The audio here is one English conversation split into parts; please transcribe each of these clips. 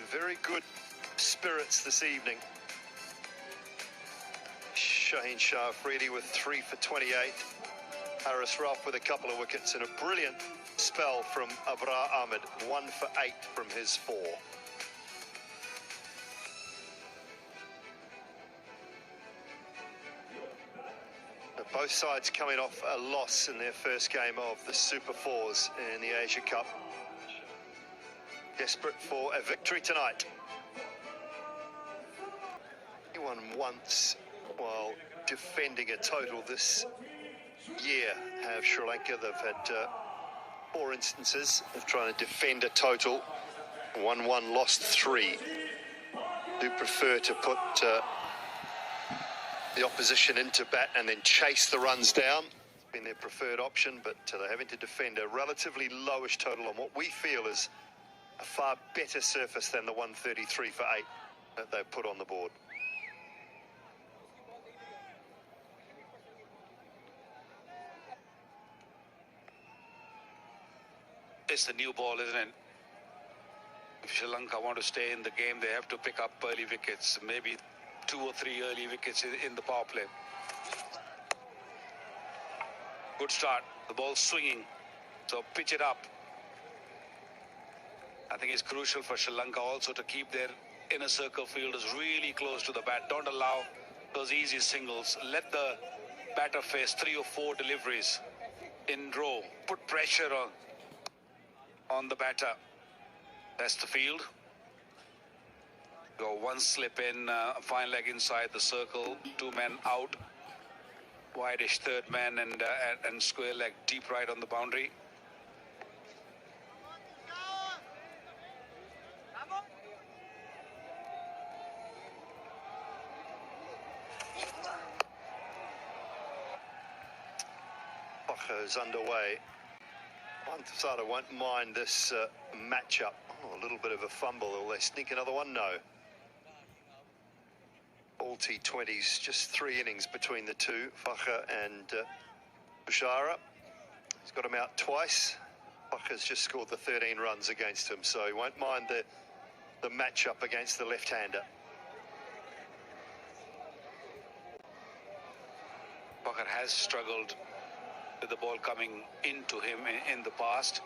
very good spirits this evening. Shaheen Shah with 3 for 28. Rauf with a couple of wickets and a brilliant spell from Abrar Ahmed, 1 for 8 from his 4. Both sides coming off a loss in their first game of the Super Fours in the Asia Cup. Desperate for a victory tonight. Anyone once, while defending a total this year, have Sri Lanka. They've had 4 instances of trying to defend a total. 1-1, lost 3. Do prefer to put the opposition into bat and then chase the runs down. It's been their preferred option, but they're having to defend a relatively lowish total on what we feel is a far better surface than the 133 for 8 that they've put on the board. It's the new ball, isn't it? If Sri Lanka want to stay in the game, they have to pick up early wickets, maybe 2 or 3 early wickets in the power play. Good start. The ball's swinging, so pitch it up. I think it's crucial for Sri Lanka also to keep their inner circle fielders really close to the bat. Don't allow those easy singles. Let the batter face 3 or 4 deliveries in row. Put pressure on the batter. That's the field. Go one slip in, fine leg inside the circle, 2 men out, wideish 3rd man, and square leg deep right on the boundary. Is underway. One side won't mind this matchup. Oh, a little bit of a fumble. Will they sneak another one? No. All T20s, just 3 innings between the two, Fakhr and Bushara. He's got him out twice. Fakhr's just scored the 13 runs against him, so he won't mind the matchup against the left-hander. Fakhr has struggled with the ball coming into him in the past,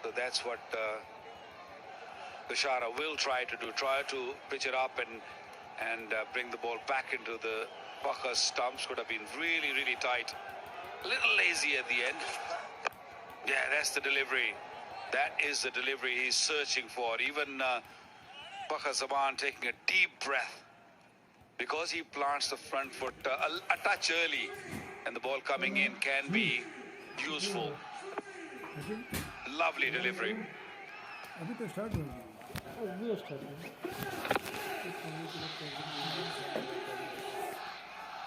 so that's what Bushara will try to do. Try to pitch it up and bring the ball back into the Fakhr's stumps. Could have been really, really tight. A little lazy at the end. Yeah, that's the delivery. That is the delivery he's searching for. Even Fakhr Zaman taking a deep breath, because he plants the front foot a touch early, and the ball coming in can be useful. Lovely delivery.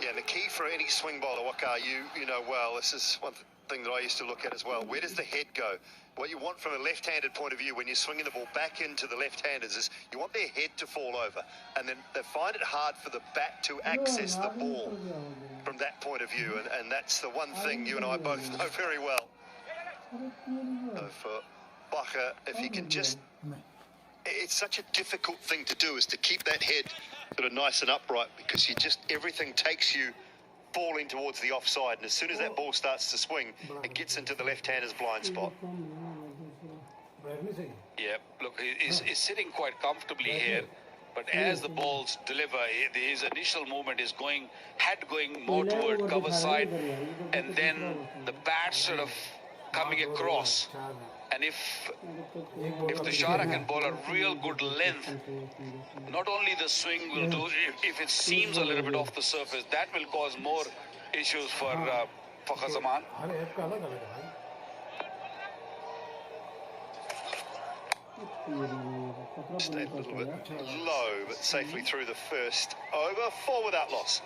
Yeah, the key for any swing bowler, Waqar, you know well, this is one thing that I used to look at as well. Where does the head go? What you want from a left-handed point of view when you're swinging the ball back into the left-handers is you want their head to fall over, and then they find it hard for the bat to access the ball from that point of view, and that's the one thing you and I both know very well. So for Fakhr, if he can just... It's such a difficult thing to do, is to keep that head sort of nice and upright, because everything takes you falling towards the offside, and as soon as that ball starts to swing, it gets into the left-hander's blind spot. Yeah, look, he's sitting quite comfortably here, but as the balls deliver, his initial movement is going more toward cover side, and then the bat sort of coming across. And if the Shara can bowl a real good length, not only the swing will do, if it seems a little bit off the surface, that will cause more issues for Fakhr Zaman. Stayed a little bit low, but safely through the first over. 4 without loss.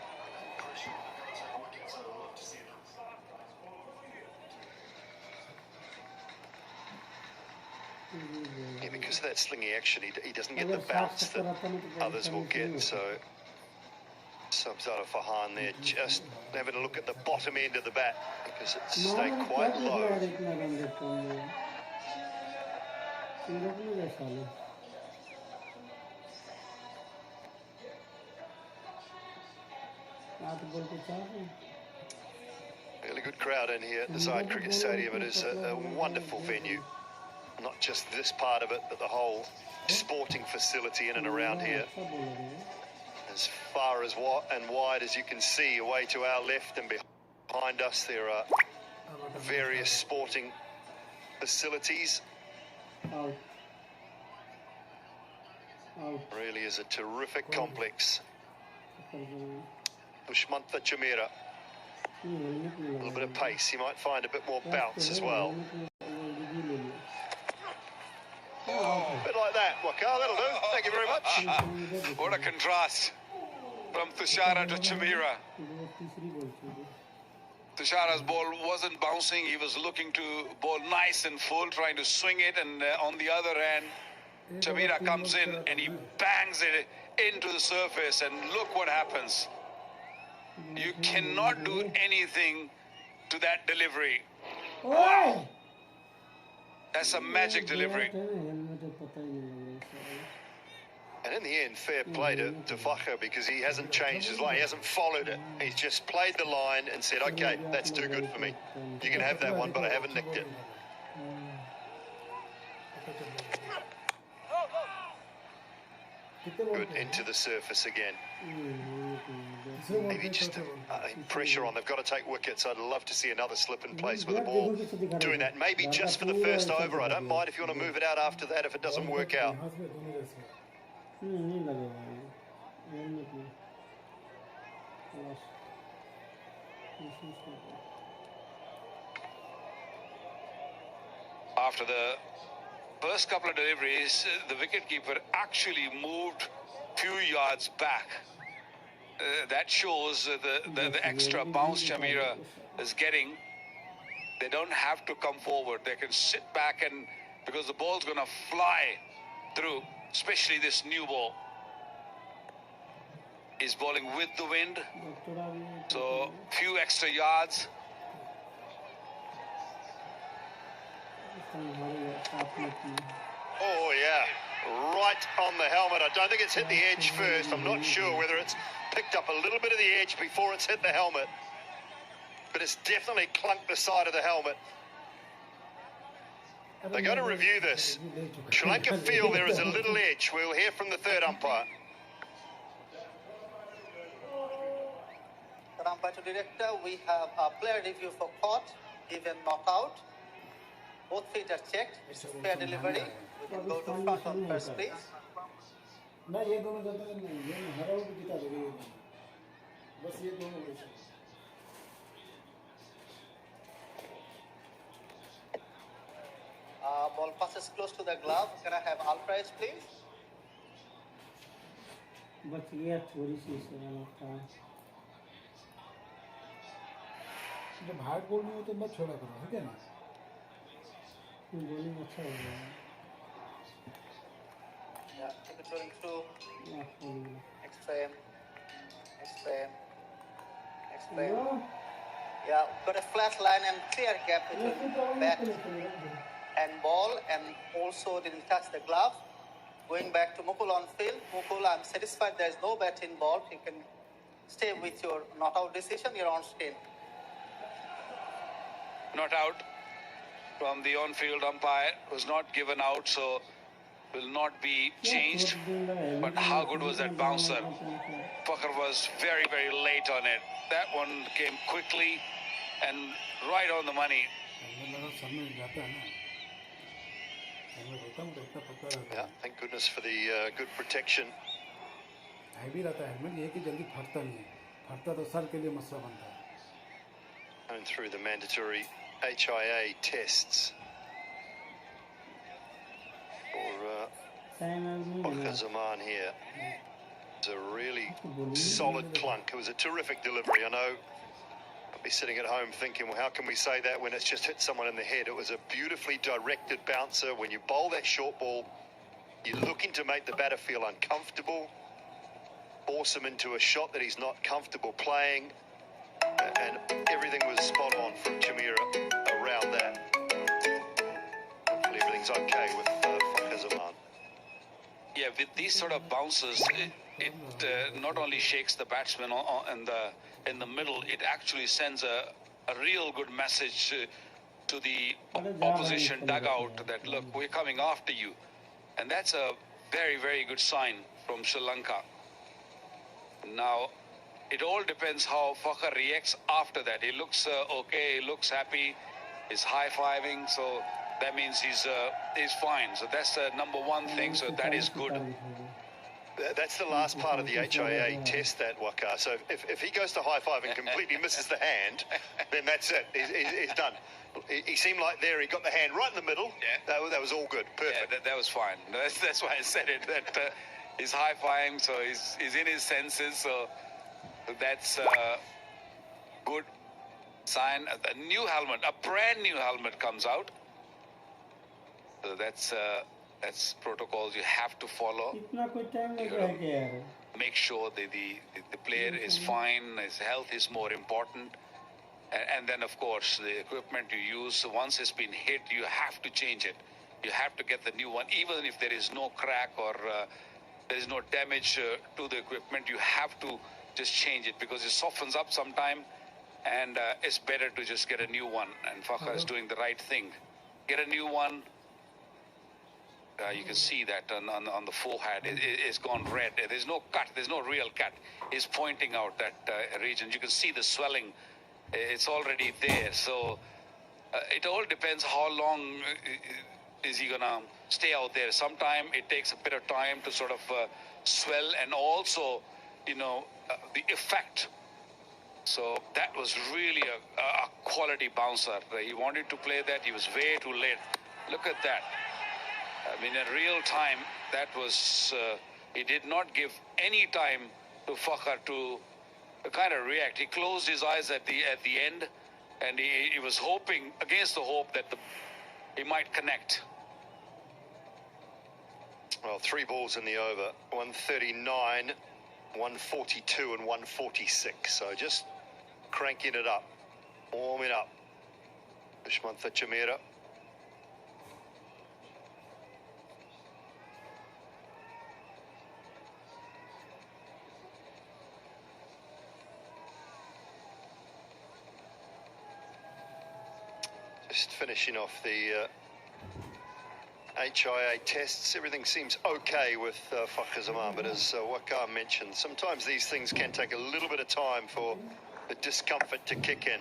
Yeah, because of that slingy action, he doesn't get the bounce that others will get. So subs out of Farhan there, just having a look at the bottom end of the bat, because it's stayed quite low. Really good crowd in here at the Zayed Cricket Stadium. It is a wonderful venue. Not just this part of it, but the whole sporting facility in and around here. As far as wide as you can see, away to our left and behind us, there are various sporting facilities. Really is a terrific complex. Dushmantha Chamira. A little bit of pace. You might find a bit more bounce as well. A bit like that, Waqar. That'll do. Thank you very much. What a contrast from Tushara to Chamira. Tushara's ball wasn't bouncing. He was looking to bowl nice and full, trying to swing it. And on the other hand, Chamira comes in and he bangs it into the surface. And look what happens. You cannot do anything to that delivery. Wow. That's a magic delivery. And in the end, fair play to Fakhr, because he hasn't changed his line. He hasn't followed it. He's just played the line and said, okay, that's too good for me. You can have that one, but I haven't nicked it. Good into the surface again. Maybe just pressure on. They've got to take wickets. I'd love to see another slip in place with the ball doing that. Maybe just for the first over. I don't mind if you want to move it out after that if it doesn't work out. After the first couple of deliveries, the wicketkeeper actually moved few yards back. That shows the extra bounce Chamira is getting. They don't have to come forward. They can sit back, and because the ball's going to fly through, especially this new ball. He's bowling with the wind, so few extra yards. Oh, yeah. Right on the helmet. I don't think it's hit the edge first. I'm not sure whether it's picked up a little bit of the edge before it's hit the helmet. But it's definitely clunked the side of the helmet. They're going to review this. Sri Lanka feel there is a little edge. We'll hear from the third umpire. Umpire to director, we have a player review for caught, even not out. Both feet are checked. It's a fair delivery. We can go to front on first, please. Ball passes close to the glove. Can I have Alprais, please? जब hard ball नहीं हो तो मत छोड़ा करो, ठीक है ना? Bowling अच्छा हो गया. Yeah, take it going through. Next frame. Yeah, got a flat line and clear gap between bat and ball, and also didn't touch the glove. Going back to Mukul on field. Mukul, I'm satisfied there is no bat involved. You can stay with your not out decision. You're on screen. Not out from the on-field umpire, was not given out, so will not be changed. But how good was that bouncer? Fakhr was very, very late on it. That one came quickly and right on the money. Yeah, thank goodness for the good protection. Going through the mandatory HIA tests for Fakhr Zaman here. It's a really solid clunk. It was a terrific delivery. I know I'll be sitting at home thinking, well, how can we say that when it's just hit someone in the head? It was a beautifully directed bouncer. When you bowl that short ball, you're looking to make the batter feel uncomfortable, force him into a shot that he's not comfortable playing. And everything was spot on from Chamira around that. Hopefully everything's okay with Fakhr Zaman. Yeah, with these sort of bounces, it not only shakes the batsman and the in the middle, it actually sends a real good message to the opposition dugout that, look, we're coming after you. And that's a very, very good sign from Sri Lanka. Now, it all depends how Fakhr reacts after that. He looks okay, he looks happy, he's high-fiving, so that means he's fine. So that's the number one thing, so that is good. That's the last part of the HIA test, that Waka. So if he goes to high-five and completely misses the hand, then that's it. He's done. He seemed like there, he got the hand right in the middle. Yeah. That was all good. Perfect. Yeah, that was fine. That's why I said it, that he's high-fiving, so he's in his senses, so that's a good sign. A new helmet, a brand new helmet comes out. So that's protocols you have to follow. Make sure that the player is fine, his health is more important. And then, of course, the equipment you use, once it's been hit, you have to change it. You have to get the new one, even if there is no crack or there is no damage to the equipment. You have to just change it because it softens up sometime, and it's better to just get a new one. And Fakhr is doing the right thing. Get a new one. You can see that on the forehead. It's gone red. There's no cut. There's no real cut. It's pointing out that region. You can see the swelling. It's already there. So it all depends how long is he going to stay out there. Sometime it takes a bit of time to sort of swell, and also, the effect. So that was really a quality bouncer. He wanted to play that. He was way too late. Look at that. I mean, in real time, that was, he did not give any time to Fakhr to kind of react. He closed his eyes at the end, and he was hoping, against the hope, that he might connect. Well, 3 balls in the over, 139, 142 and 146. So just cranking it up, warming up. Dushmantha Chamira. Just finishing off the HIA tests. Everything seems okay with Fakhr Zaman, but as Waqar mentioned, sometimes these things can take a little bit of time for the discomfort to kick in.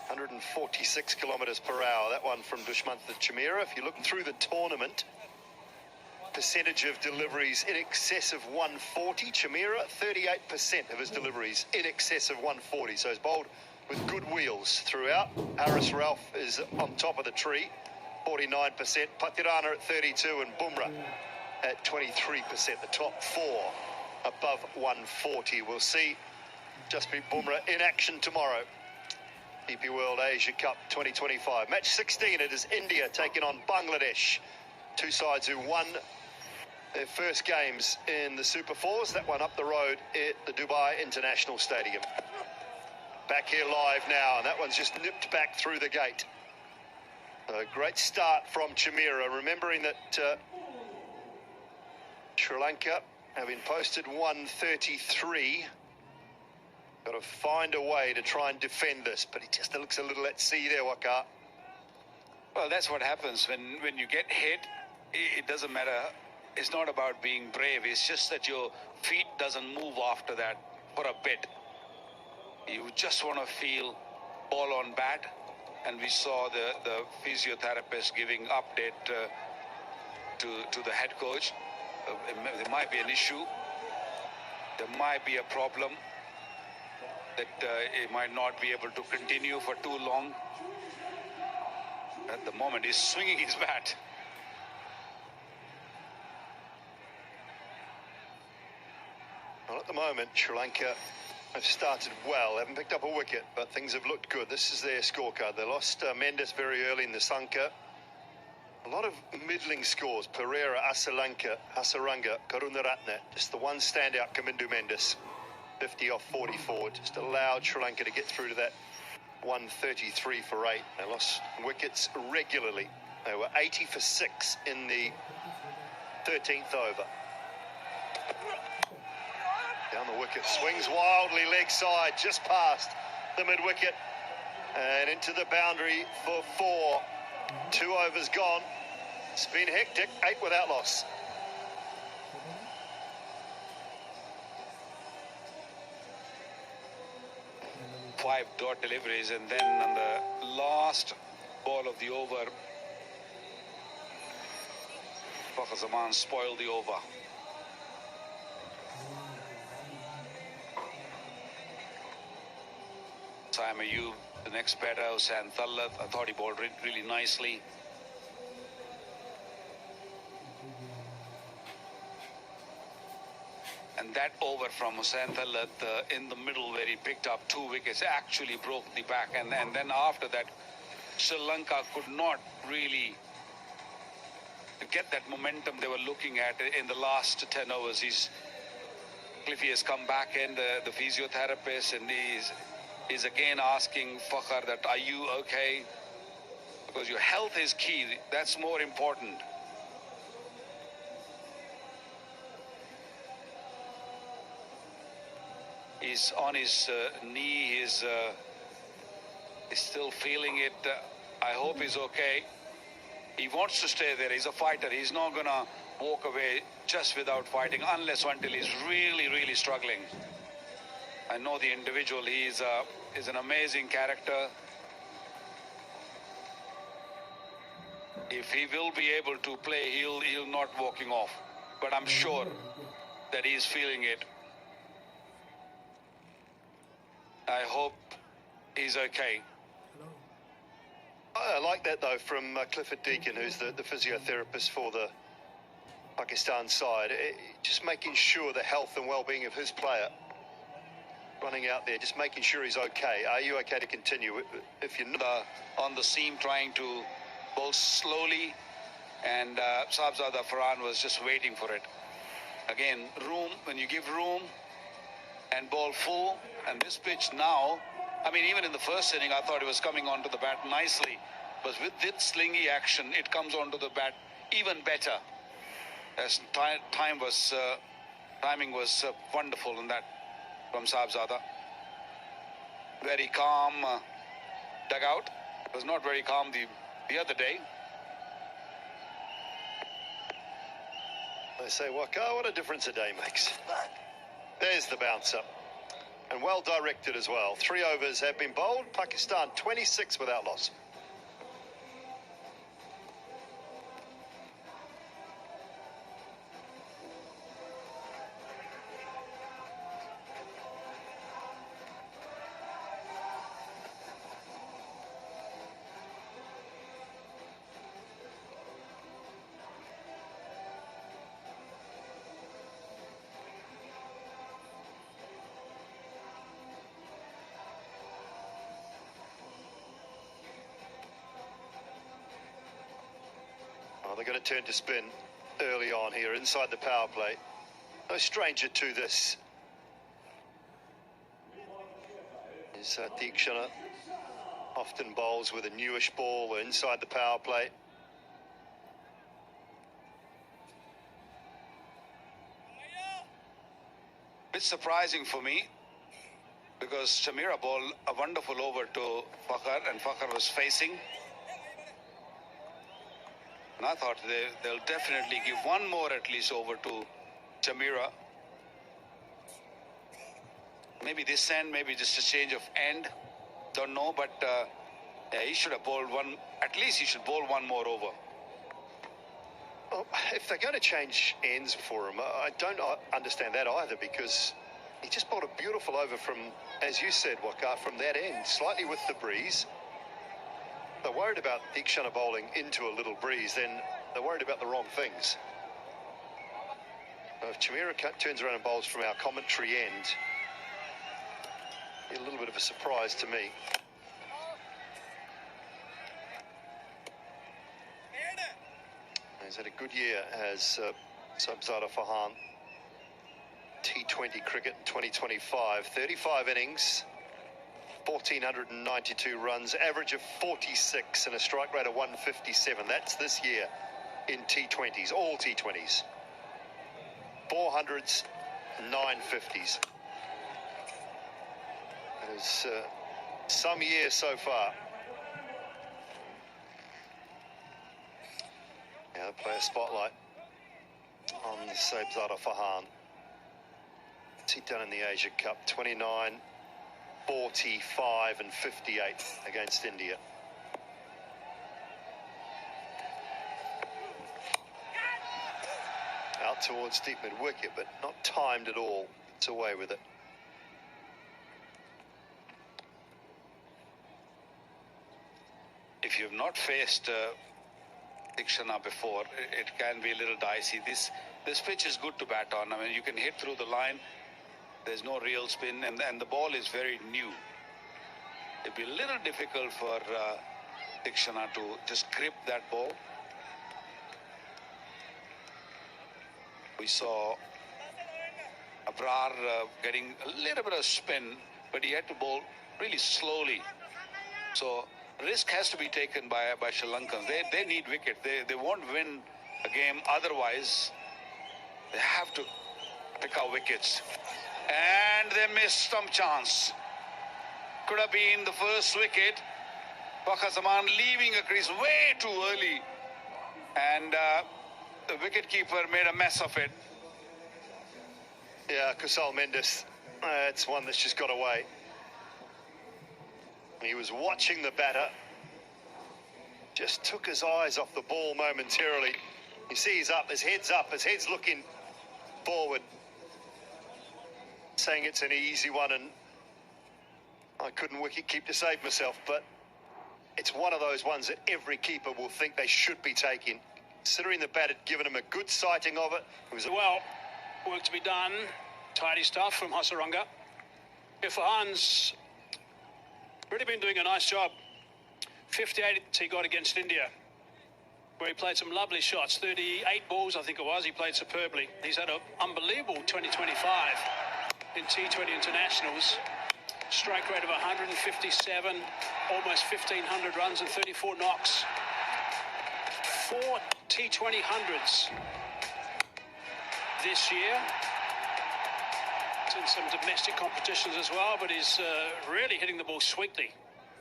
146 kilometers per hour, that one from Dushmantha Chamira. If you look through the tournament, percentage of deliveries in excess of 140. Chamira, 38% of his deliveries in excess of 140. So he's bowled with good wheels throughout. Rauf is on top of the tree, 49%. Patirana at 32 and Bumrah at 23%. The top 4 above 140. We'll see Jasprit Bumrah in action tomorrow. DP World Asia Cup 2025. Match 16, it is India taking on Bangladesh. Two sides who won their first games in the Super Fours. That one up the road at the Dubai International Stadium. Back here live now, and that one's just nipped back through the gate. A great start from Chamira, remembering that Sri Lanka, having posted 133, got to find a way to try and defend this, but he just looks a little at sea there, Waqar. Well, that's what happens when you get hit. It doesn't matter. It's not about being brave. It's just that your feet doesn't move after that for a bit. You just want to feel ball on bat, and we saw the physiotherapist giving update to the head coach. There might be an issue. There might be a problem that he might not be able to continue for too long. At the moment, he's swinging his bat. Well, at the moment, Sri Lanka have started well, haven't picked up a wicket, but things have looked good. This is their scorecard. They lost Mendis very early in the Sanka. A lot of middling scores. Pereira, Asalanka, Hasaranga, Karunaratne. Just the one standout, Kamindu Mendis. 50 off 44. Just allowed Sri Lanka to get through to that 133 for 8. They lost wickets regularly. They were 80 for 6 in the 13th over. Down the wicket, swings wildly leg side, just past the mid-wicket and into the boundary for 4. 2 overs gone. It's been hectic, 8 without loss. Five dot deliveries, and then on the last ball of the over, Fakhar Zaman spoiled the over. Saim Ayub, the next batter, Hussain Thallat, I thought he bowled really nicely. And that over from Hussain Thallat in the middle where he picked up 2 wickets actually broke the back. And then after that, Sri Lanka could not really get that momentum they were looking at in the last 10 overs. Cliffy has come back in, the physiotherapist, and he's again asking Fakhar that, are you okay? Because your health is key. That's more important. He's on his knee. He's still feeling it. I hope he's okay. He wants to stay there. He's a fighter. He's not going to walk away just without fighting unless until he's really, really struggling. I know the individual. He's an amazing character. If he will be able to play, he'll not walking off. But I'm sure that he's feeling it. I hope he's okay. I like that, though, from Clifford Deacon, who's the physiotherapist for the Pakistan side. Just making sure the health and well-being of his player. Running out there, just making sure he's okay. Are you okay to continue? If you're not on the seam, trying to bowl slowly, and Shahzada Farhan was just waiting for it. Again, room, when you give room and bowl full, and this pitch now, I mean, even in the first inning, I thought it was coming onto the bat nicely. But with this slingy action, it comes onto the bat even better. As timing was wonderful in that from Shahzada. Very calm dugout. It was not very calm the other day. They say, what a difference a day makes. There's the bouncer. And well directed as well. 3 overs have been bowled. Pakistan 26 without loss. They're going to turn to spin early on here inside the power play. No stranger to this. Is Deekshana often bowls with a newish ball inside the power play. Bit surprising for me because Shamira bowled a wonderful over to Fakhar, and Fakhar was facing. And I thought they'll definitely give one more at least over to Shamira. Maybe this end, maybe just a change of end. Don't know, but yeah, he should have bowled one. At least he should bowl one more over. Well, if they're going to change ends for him, I don't understand that either, because he just bowled a beautiful over from, as you said, Waqar, from that end, slightly with the breeze. They're worried about Deekshana bowling into a little breeze, then they're worried about the wrong things. If Chamira turns around and bowls from our commentary end, a little bit of a surprise to me. He's had a good year as Shahzada Farhan. T20 cricket in 2025, 35 innings. 1,492 runs, average of 46 and a strike rate of 157. That's this year in T20s, all T20s. 400s, 950s. It is some years so far. Now the player spotlight on Saibzada Farhan. What's he done in the Asia Cup? 29, 45 and 58 against India. Out towards deep mid-wicket, but not timed at all. It's away with it. If you've not faced Dikshana before, it can be a little dicey. This pitch is good to bat on. I mean, you can hit through the line. There's no real spin, and the ball is very new. It'd be a little difficult for Dikshana to just grip that ball. We saw Abrar getting a little bit of spin, but he had to bowl really slowly. So risk has to be taken by Sri Lankans. They need wicket. They won't win a game otherwise. They have to pick our wickets. And they missed some chance. Could have been the first wicket. Waqar Zaman leaving a crease way too early. And the wicketkeeper made a mess of it. Yeah, Kusal Mendis. It's one that's just got away. He was watching the batter. Just took his eyes off the ball momentarily. You see he's up, his head's looking forward. Saying it's an easy one, and I couldn't wicket keep to save myself, but it's one of those ones that every keeper will think they should be taking. Considering the bat had given him a good sighting of it. It was well, work to be done. Tidy stuff from Hasaranga. Farhan's really been doing a nice job. 58 he got against India, where he played some lovely shots. 38 balls, I think it was. He played superbly. He's had an unbelievable 2025 in T20 internationals. Strike rate of 157, almost 1,500 runs and 34 knocks. 4 T20 hundreds this year. It's in some domestic competitions as well, but he's really hitting the ball sweetly.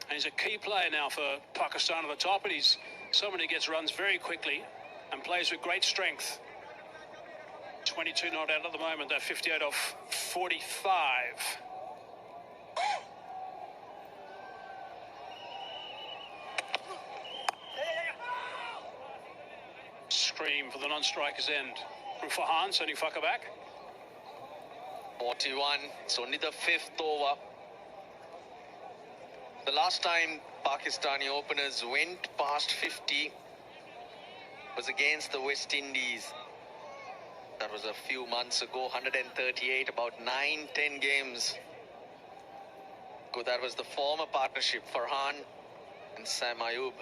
And he's a key player now for Pakistan at the top, and he's someone who gets runs very quickly and plays with great strength. 22 not out at the moment. They're 58 off 45. Scream for the non-striker's end from Farhan, sending Waqar back. 41. It's only the 5th over. The last time Pakistani openers went past 50 was against the West Indies. That was a few months ago, 138, about 9-10 games ago. That was the former partnership, Farhan and Sam Ayub.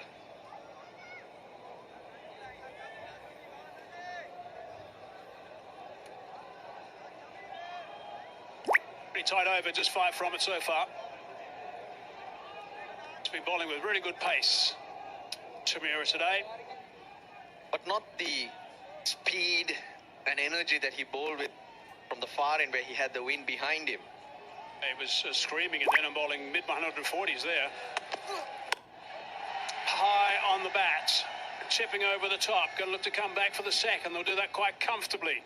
Pretty tight over, just 5 from it so far. He's been bowling with really good pace, Tamira today. But not the speed and energy that he bowled with from the far end, where he had the wind behind him. He was screaming, and then I'm bowling mid-140s there. High on the bat, chipping over the top. Going to look to come back for the second. They'll do that quite comfortably.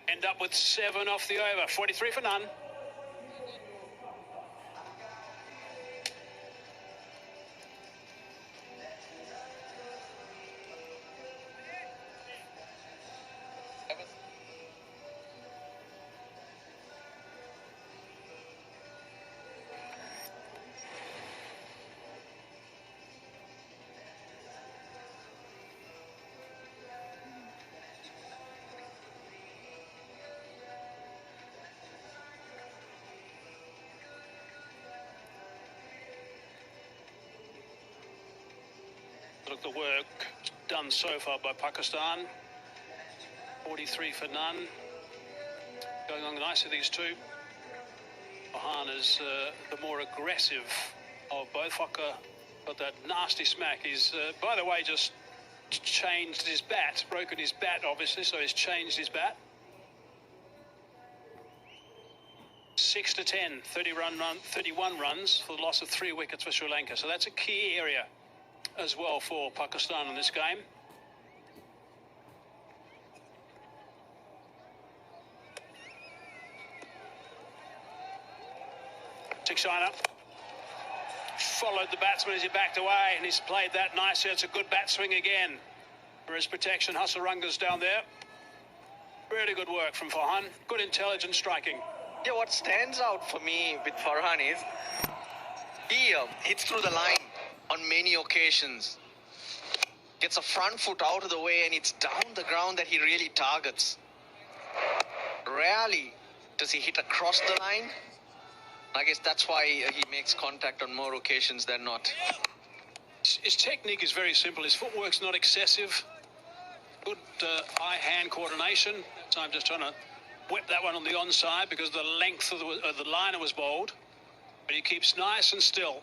End up with 7 off the over. 43 for none. Look, the work done so far by Pakistan. 43 for none. Going on nicely, these two. Farhan is the more aggressive of both. Waqar got that nasty smack. He's, by the way, just changed his bat. Broken his bat, obviously, so he's changed his bat. 6 to 10, 31 runs for the loss of 3 wickets for Sri Lanka. So that's a key area as well for Pakistan in this game. Shaheen followed the batsman as he backed away, and he's played that nicely. It's a good bat swing again for his protection. Hasaranga's down there. Really good work from Farhan. Good intelligent striking. Yeah, what stands out for me with Farhan is he hits through the line on many occasions. Gets a front foot out of the way, and it's down the ground that he really targets. Rarely does he hit across the line. I guess that's why he makes contact on more occasions than not. His technique is very simple. His footwork's not excessive. Good eye-hand coordination. So I'm just trying to whip that one on the onside because the length of the liner was bowled. But he keeps nice and still.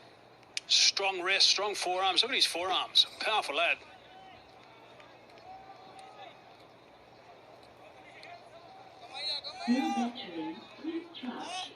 Strong wrist, strong forearms. Look at his forearms. Powerful lad. New battery, please charge.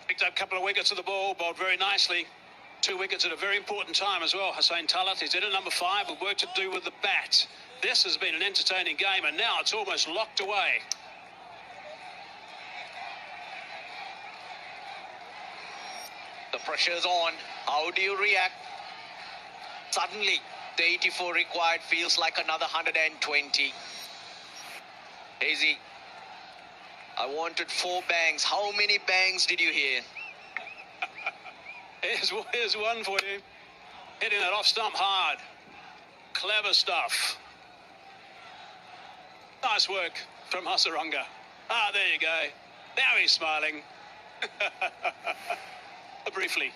Picked up a couple of wickets at the ball, bowled very nicely. 2 wickets at a very important time as well. Hussain Talat, he's in at number 5 with work to do with the bat. This has been an entertaining game, and now it's almost locked away. The pressure's on. How do you react? Suddenly, the 84 required feels like another 120. Hazy, I wanted 4 bangs. How many bangs did you hear? Here's one for you. Hitting that off stump hard. Clever stuff. Nice work from Hasaranga. Ah, there you go. Now he's smiling. Briefly.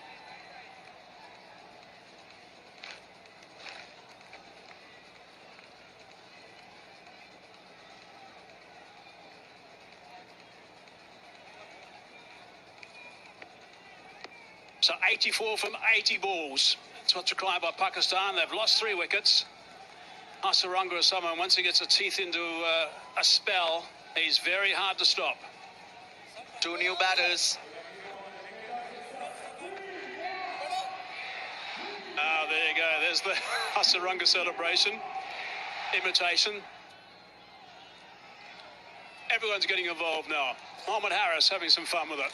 So 84 from 80 balls. That's what's required by Pakistan. They've lost 3 wickets. Hasaranga is someone, once he gets the teeth into a spell, he's very hard to stop. 2 new batters. Ah, there you go. There's the Hasaranga celebration. Imitation. Everyone's getting involved now. Mohammed Harris having some fun with it.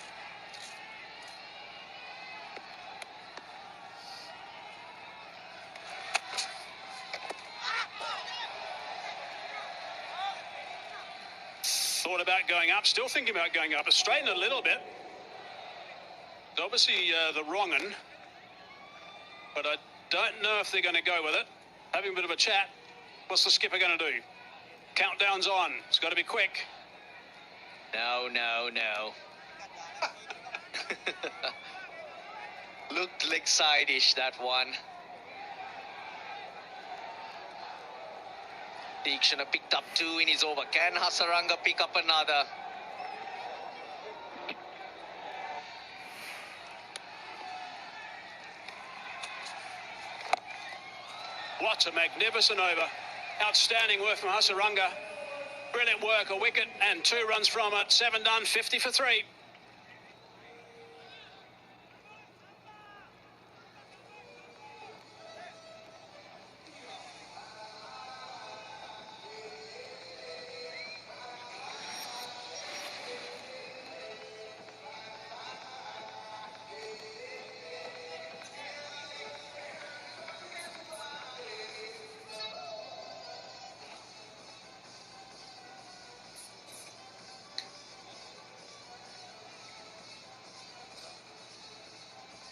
Thought about going up, still thinking about going up. It's straightened a little bit. It's obviously the wrong one, but I don't know if they're going to go with it. Having a bit of a chat. What's the skipper going to do? Countdown's on. It's got to be quick. No. Looked lakeside-ish, that one. Deekshana picked up 2 in his over. Can Hasaranga pick up another? What a magnificent over. Outstanding work from Hasaranga. Brilliant work, a wicket and 2 runs from it. 7 done, 50 for 3.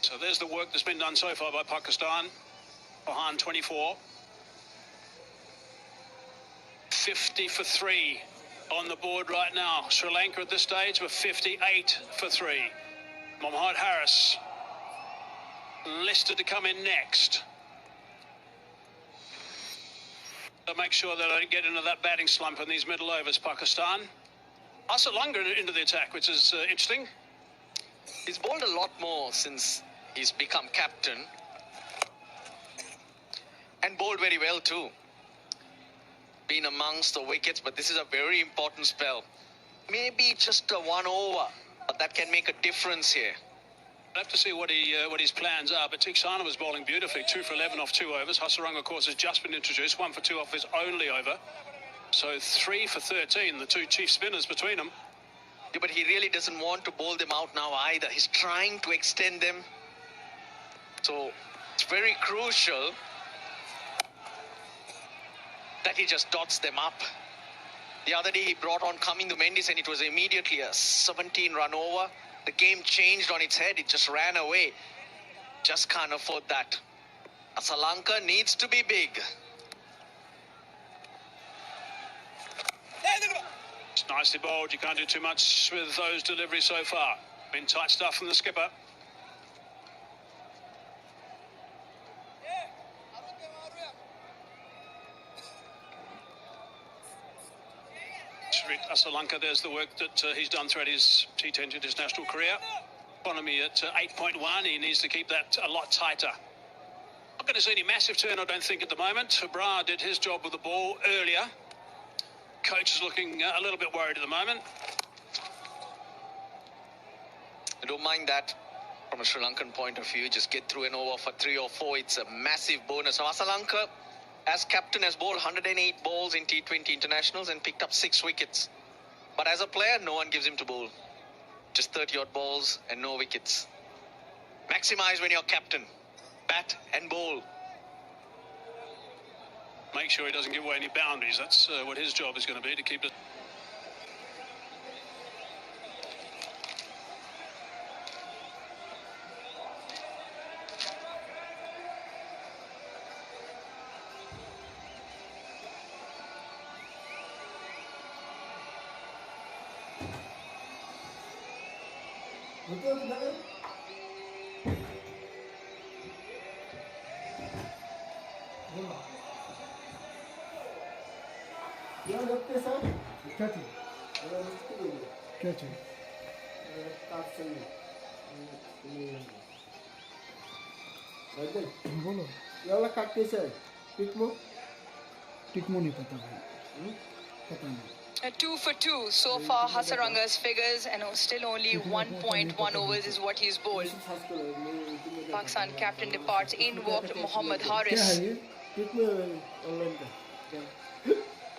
So there's the work that's been done so far by Pakistan. Shaheen 24. 50 for 3 on the board right now. Sri Lanka at this stage were 58 for 3. Mohammad Harris listed to come in next. To make sure they don't get into that batting slump in these middle overs, Pakistan. SRILanka into the attack, which is interesting. He's bowled a lot more since he's become captain. And bowled very well too. Been amongst the wickets, but this is a very important spell. Maybe just a 1 over, but that can make a difference here. We'll have to see what his plans are, but Tiksana was bowling beautifully. 2 for 11 off 2 overs. SRILanka, of course, has just been introduced. 1 for 2 off his only over. So 3 for 13, the two chief spinners between them. Yeah, but he really doesn't want to bowl them out now either. He's trying to extend them. So it's very crucial that he just dots them up. The other day he brought on Coming to Mendis and it was immediately a 17-run over. The game changed on its head. It just ran away. Just can't afford that. SRILanka needs to be big. It's nicely bowled. You can't do too much with those deliveries so far. Been tight stuff from the skipper. SRILanka, there's the work that he's done throughout his T20 international career. Economy at 8.1. He needs to keep that a lot tighter. Not going to see any massive turn, I don't think, at the moment. Bra did his job with the ball earlier. Coach is looking a little bit worried at the moment. I don't mind that from a Sri Lankan point of view. Just get through an over for 3 or 4. It's a massive bonus. Now, SRILanka, as captain, has bowled 108 balls in T20 internationals and picked up 6 wickets. But as a player, no one gives him to bowl. Just 30-odd balls and no wickets. Maximize when you're captain. Bat and bowl. Make sure he doesn't give away any boundaries. That's what his job is going to be, to keep it. Catchy. बोलो ये वाला काट कैसे है टिकमो नहीं पता भाई पता नहीं 2 for 2 so far. SRILanka's figures, and still only 1.1 overs is what he's bowled. Pakistan captain departs. In walked Mohammad Harris.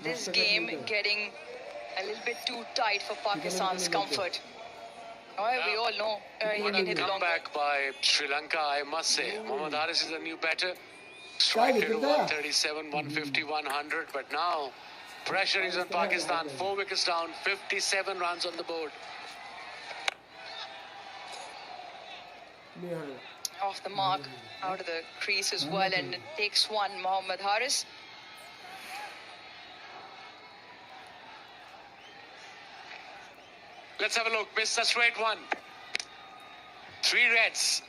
This game getting a little bit too tight for Pakistan's comfort. However, we all know he What can a hit the long. comeback by Sri Lanka, I must say. Mohammad Harris is a new batter. Strike rate of 137, 150, 100. But now, pressure is on Pakistan. 4 wickets down, 57 runs on the board. Off the mark, out of the crease as well, and takes one, Mohammad Harris. Let's have a look. Missed a straight one. 3 reds.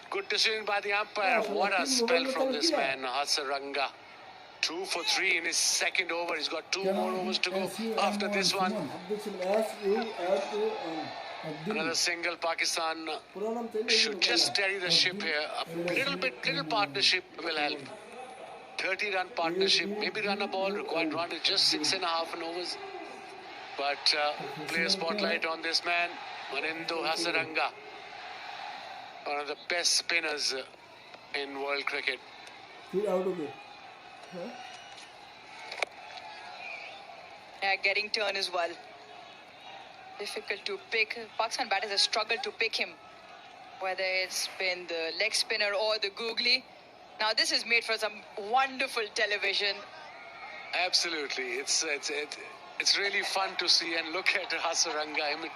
Good decision by the umpire. What a spell from this man, SRILanka. 2 for 3 in his second over. He's got 2 more overs to go after this one. Another single. Pakistan should just steady the ship here. A little partnership will help. 30-run partnership. Maybe run a ball. Required run is just 6.5 overs. But play a spotlight on this man, Manindo SRILanka. One of the best spinners in world cricket. Getting turn as well. Difficult to pick. Pakistan batters have struggled to pick him, whether it's been the leg spinner or the googly. Now this is made for some wonderful television. Absolutely, It's really fun to see, and look at Hasaranga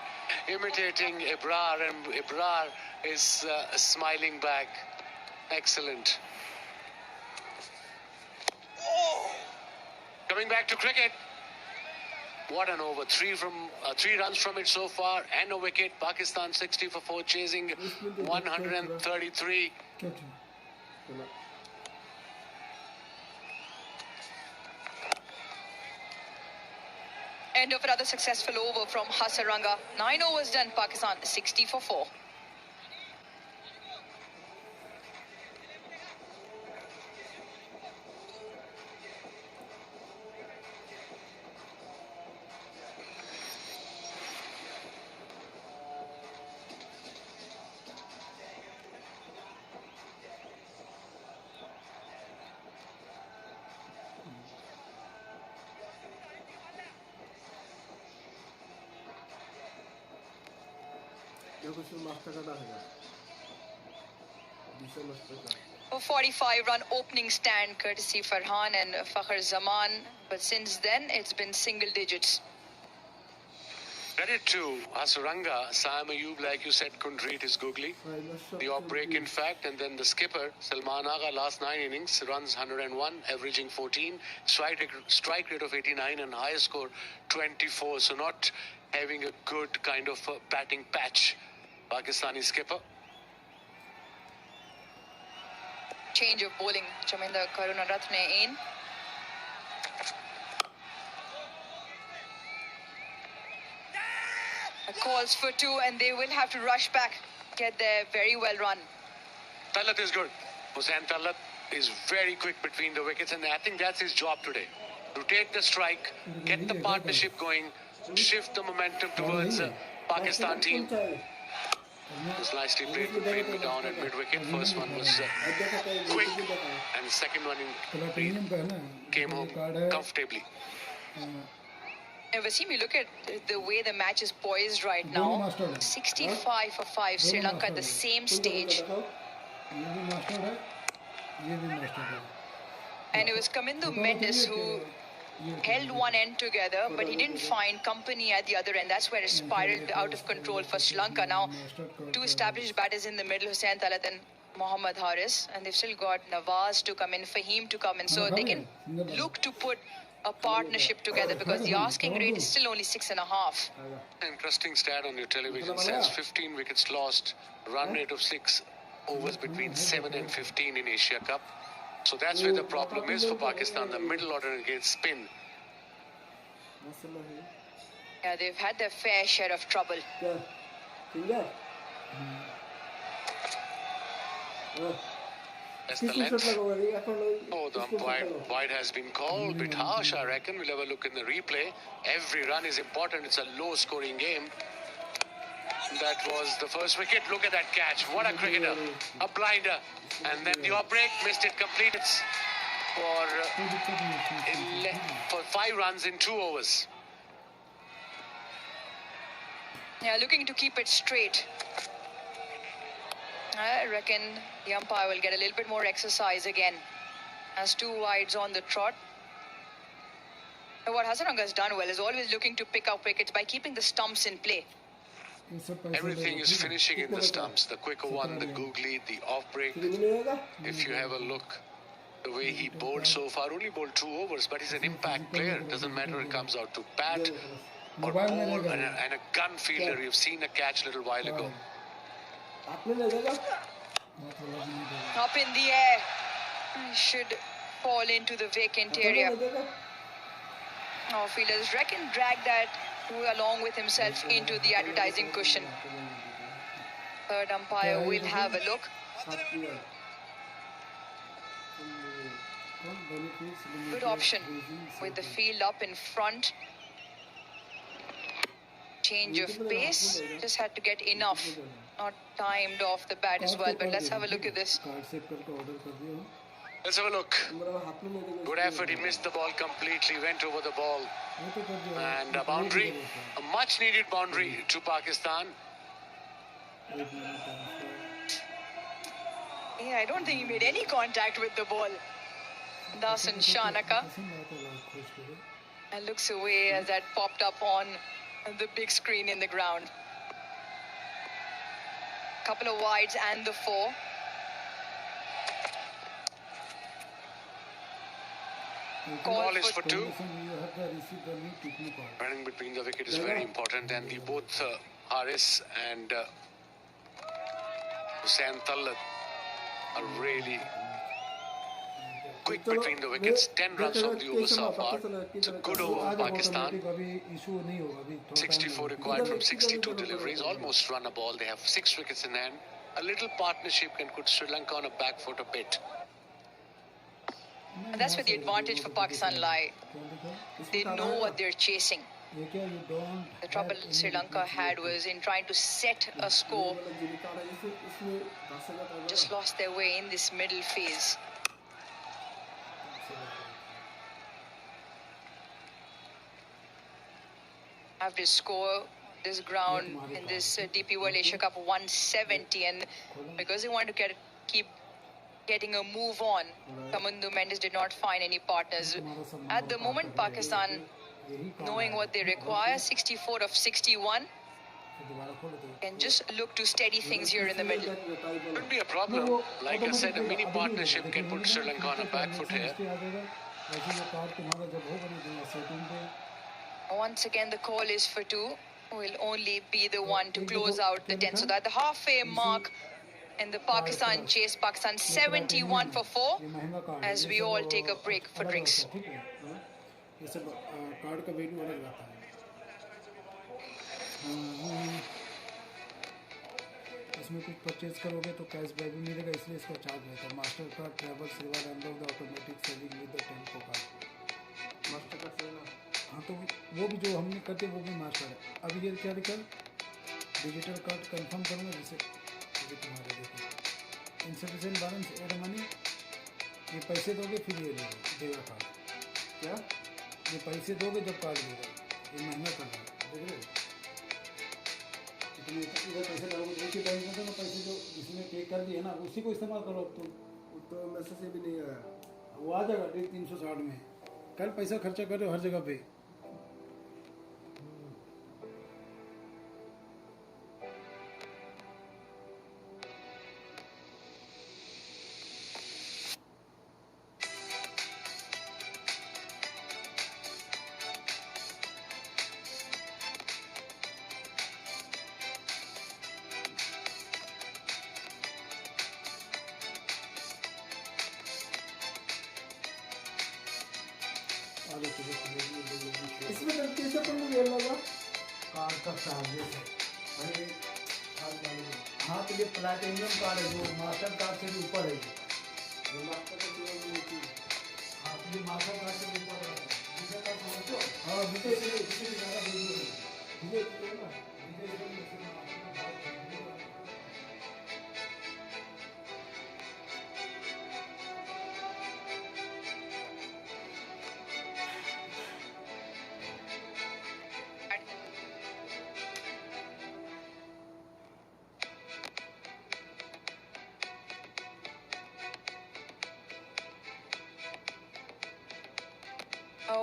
imitating Ibrar, and Ibrar is smiling back. Excellent. Coming back to cricket. What an over. Three runs from it so far, and a wicket. Pakistan 60 for 4, chasing 133. End of another successful over from Hasaranga. 9 overs done, Pakistan 60 for 4. A 45-run opening stand courtesy Farhan and Fakhr Zaman, but since then it's been single digits. Credit to Hasaranga. Sam Ayub, like you said, couldn't read his googly. The off break, in fact, and then the skipper, Salman Agha, last 9 innings, runs 101, averaging 14, strike rate of 89, and highest score 24. So not having a good kind of batting patch. Pakistani skipper. Change of bowling. Chaminda Karunaratne in. Calls for 2, and they will have to rush back. Get there very well run. Talat is good. Hussain Talat is very quick between the wickets, and I think that's his job today. To take the strike, get the partnership going, shift the momentum towards Pakistan team. It was nicely played to bring me down at mid-wicket. First one was quick, and the second one came home comfortably. Wasim, you look at the way the match is poised right now. 65 for 5, Sri Lanka at the same stage. And it was Mendis who held one end together, but he didn't find company at the other end. That's where it spiraled out of control for Sri Lanka. Now, 2 established batters in the middle, Hussain Talat and Mohammad Haris, and they've still got Nawaz to come in, Fahim to come in, so they can look to put a partnership together, because the asking rate is still only 6.5. Interesting stat on your television says 15 wickets lost, run rate of 6 overs between 7 and 15 in Asia Cup. So that's where the problem is for Pakistan, the middle order against spin. Yeah, they've had their fair share of trouble. That's the length. Oh, the umpire wide has been called. Bit harsh, I reckon. We'll have a look in the replay. Every run is important. It's a low-scoring game. That was the first wicket. Look at that catch. What a cricketer. A blinder. And then the off break, missed it complete. It's for 5 runs in 2 overs. Yeah, looking to keep it straight. I reckon the umpire will get a little bit more exercise again. Has 2 wides on the trot. And what Hasaranga has done well is always looking to pick up wickets by keeping the stumps in play. Everything is finishing in the stumps. The quicker one, the googly, the off break. If you have a look, the way he bowled so far, only bowled 2 overs, but he's an impact player. It doesn't matter, it comes out to bat or bowl, and a gun fielder. You've seen a catch a little while ago. Up in the air. He should fall into the vacant area. Now fielders reckon drag that along with himself into the advertising cushion. Third umpire will have a look. Good option with the field up in front. Change of pace, just had to get enough. Not timed off the bat as well, but let's have a look at this. Let's have a look. Good effort. He missed the ball completely, went over the ball. And a boundary, a much needed boundary to Pakistan. Yeah, I don't think he made any contact with the ball. Dasan Shanaka. and looks away as that popped up on the big screen in the ground. Couple of wides and the 4. Ball is for 2. Running between the wicket is very important, and both Haris and Hussain Tallat are really quick between the wickets. 10 runs from the over so far. It's a good over for Pakistan. 64 required from 62 deliveries. Almost run a ball. They have 6 wickets in hand. A little partnership can put Sri Lanka on a back foot a bit. And that's where the advantage for Pakistan lie. They know what they're chasing. The trouble Sri Lanka had was in trying to set a score. Just lost their way in this middle phase. Average score this ground in this DP World Asia Cup 170, and because they want to keep getting a move on, Mendis did not find any partners. At the moment, Pakistan, knowing what they require, 64 of 61, can just look to steady things here in the middle. Could be a problem. Like I said, a mini partnership can put Sri Lanka on a back foot here. Once again, the call is for 2. Will only be the one to close out the 10. So that the halfway mark in the Pakistan chase. Pakistan 71 for 4 as we all take a break for drinks. इसमें कुछ purchase करोगे तो cashback भी मिलेगा, इसलिए इसका charge रहता है. मास्टर कार्ड, ट्रैवल सेवा, land of the automatic saving with the tempo card. Master card सेवा, हाँ तो वो भी जो हमने करते वो भी मास्टर है. अभी ये क्या लिखा, डिजिटल कार्ड कंफर्म करूँगा जिसे तुम्हारे देखो इनसफिशिएंट बैलेंस एड मनी. ये पैसे दोगे फिर ये देगा कार्ड. क्या ये पैसे दोगे जब कार्ड देगा. ये महंगा कर रहा है, देख रहे हो. इधर पैसे डालोगे तो एक ही बैंक में तो पैसे जो जिसने पे कर दिए ना उसी को इस्तेमाल करो. अब तो मैसेज से भी नहीं आया, वो आ जाएगा 360 में. कल पैसा खर्चा कर रहे हो हर जगह पे. इसमें कैसे अपन को ये लगा कार्ड का चार्जेस है. अरे हाँ तो ये प्लैटिनम कार्ड है जो मास्टर कार्ड से भी ऊपर है. ये मास्टर कार्ड से ऊपर. हाँ तो ये मास्टर कार्ड से ऊपर है. दूसरा कार्ड समझो. हाँ दूसरे से ज़्यादा वीडियो है. ये ना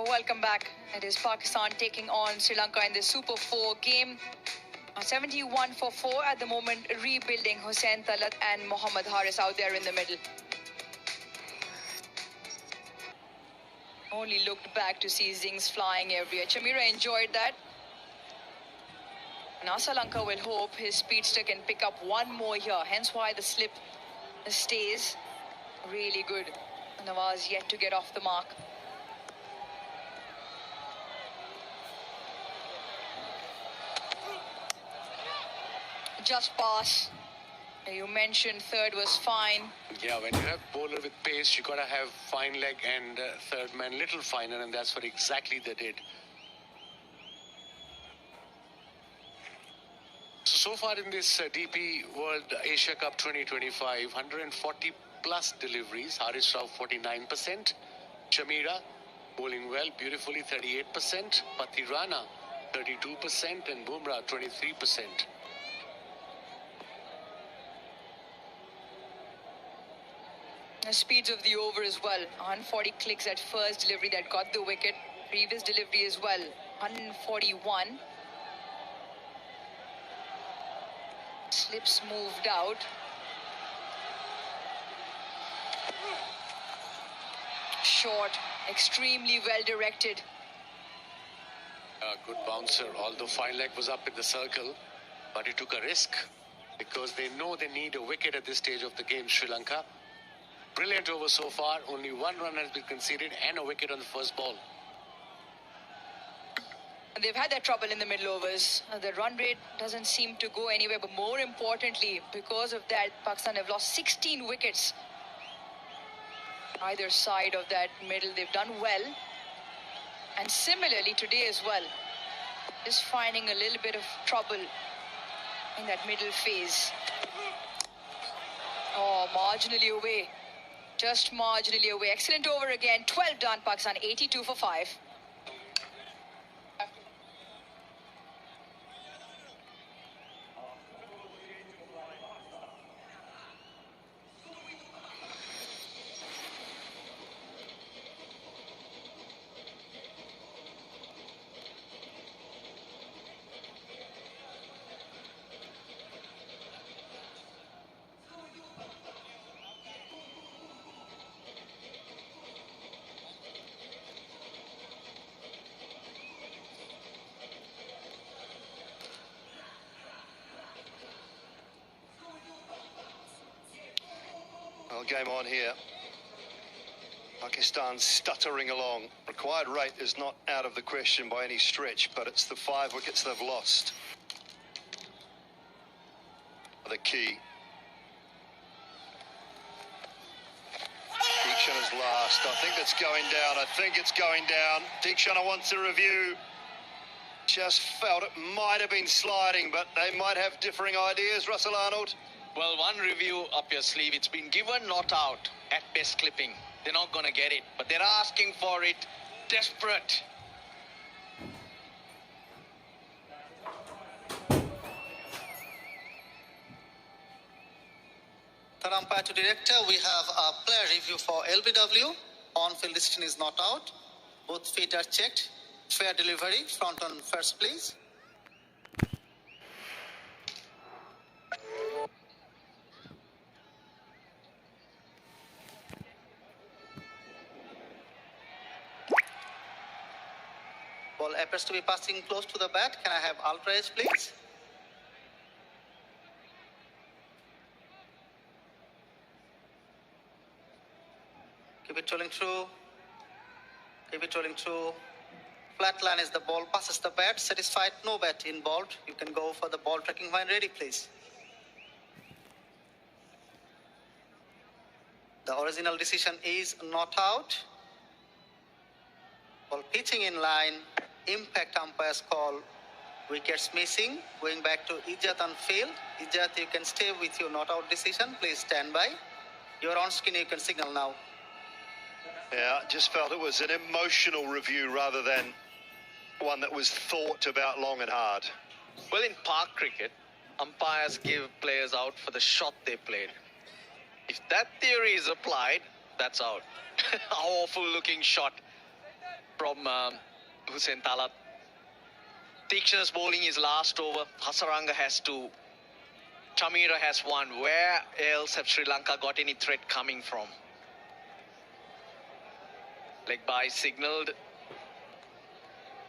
Welcome back. It is Pakistan taking on Sri Lanka in the Super 4 game. 71 for 4 at the moment, rebuilding Hussain Tallat and Mohammad Haris out there in the middle. Only looked back to see zings flying everywhere. Chamira enjoyed that. Now Sri Lanka will hope his speedster can pick up one more here, hence why the slip stays really good. Nawaz yet to get off the mark. Just pass. You mentioned third was fine. Yeah, when you have bowler with pace, you gotta have fine leg and third man little finer, and that's what exactly they did. So far in this DP World Asia Cup 2025, 140 plus deliveries. Haris Rauf 49%. Chamira bowling well, beautifully 38%. Patirana 32% and Bumrah 23%. The speeds of the over as well. 140 clicks at first delivery that got the wicket. previous delivery as well. 141. Slips moved out. Short, extremely well directed. A good bouncer, although fine leg was up in the circle, but he took a risk because they know they need a wicket at this stage of the game, Sri Lanka. Brilliant over so far. Only one run has been conceded and a wicket on the first ball. And they've had that trouble in the middle overs. The run rate doesn't seem to go anywhere, but more importantly, because of that, Pakistan have lost 16 wickets. Either side of that middle, they've done well. And similarly today as well, just finding a little bit of trouble in that middle phase. Oh, marginally away. Just marginally away. Excellent over again. 12 done, Pakistan. 82 for 5. Well, game on here. Pakistan stuttering along. Required rate is not out of the question by any stretch, but it's the 5 wickets they've lost. The key. Deekshana's last. I think that's going down. I think it's going down. Deekshana wants a review. Just felt it might have been sliding, but they might have differing ideas, Russell Arnold. Well, one review up your sleeve. It's been given, not out. At best clipping. They're not going to get it, but they're asking for it. Desperate. Third umpire to director, we have a player review for LBW. On-field decision is not out. Both feet are checked. Fair delivery. Front on first, please. Ball appears to be passing close to the bat. Can I have ultra edge, please? Keep it rolling through. Keep it rolling through. Flat line is the ball passes the bat. Satisfied, no bat involved. You can go for the ball tracking when ready, please. The original decision is not out. Ball pitching in line. Impact umpire's call. Wickets missing. Going back to Ijat on field. Ijat, you can stay with your not out decision. Please stand by. You're on screen. You can signal now. Yeah, just felt it was an emotional review rather than one that was thought about long and hard. Well, in park cricket, umpires give players out for the shot they played. If that theory is applied, that's out. Awful looking shot from Hussain Talat. Deekshana's bowling his last over. Hasaranga has 2. Tamira has 1. Where else have Sri Lanka got any threat coming from? Leg by signalled.